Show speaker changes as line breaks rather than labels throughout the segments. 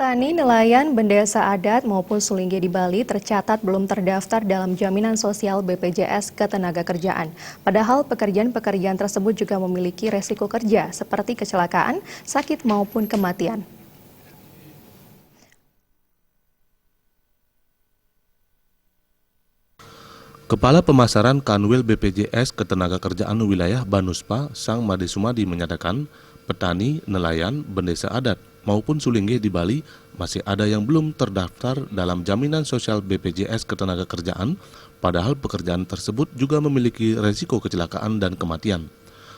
Petani, nelayan, bendesa adat maupun sulingge di Bali tercatat belum terdaftar dalam jaminan sosial BPJS Ketenagakerjaan. Padahal pekerjaan-pekerjaan tersebut juga memiliki resiko kerja seperti kecelakaan, sakit maupun kematian.
Kepala Pemasaran Kanwil BPJS Ketenagakerjaan Wilayah Banuspa, Sang Made Sumadi menyatakan, petani, nelayan, bendesa adat maupun sulingge di Bali masih ada yang belum terdaftar dalam jaminan sosial BPJS Ketenagakerjaan, padahal pekerjaan tersebut juga memiliki resiko kecelakaan dan kematian.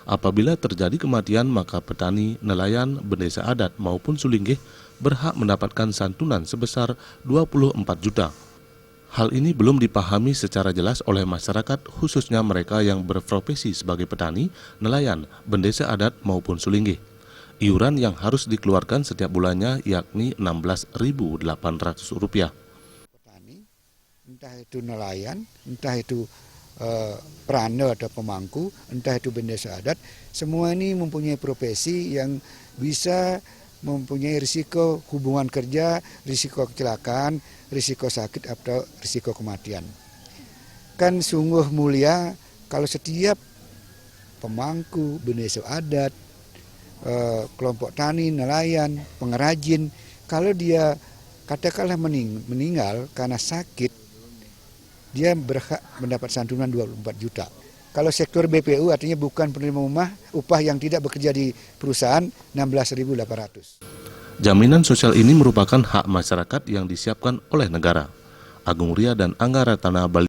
Apabila terjadi kematian, maka petani, nelayan, bendesa adat maupun sulingge berhak mendapatkan santunan sebesar 24 juta. Hal ini belum dipahami secara jelas oleh masyarakat, khususnya mereka yang berprofesi sebagai petani, nelayan, bendesa adat maupun sulingge. Iuran yang harus dikeluarkan setiap bulannya yakni Rp16.800.
Petani, entah itu nelayan, entah itu prane atau pemangku, entah itu bendesa adat, semua ini mempunyai profesi yang bisa mempunyai risiko hubungan kerja, risiko kecelakaan, risiko sakit atau risiko kematian. Kan sungguh mulia kalau setiap pemangku, bendesa adat, kelompok tani, nelayan, pengrajin, kalau dia katakanlah meninggal karena sakit, dia berhak mendapat santunan 24 juta. Kalau sektor BPU artinya bukan penerima upah yang tidak bekerja di perusahaan 16.800.
Jaminan sosial ini merupakan hak masyarakat yang disiapkan oleh negara. Agung Ria dan Angga Ratana Bali.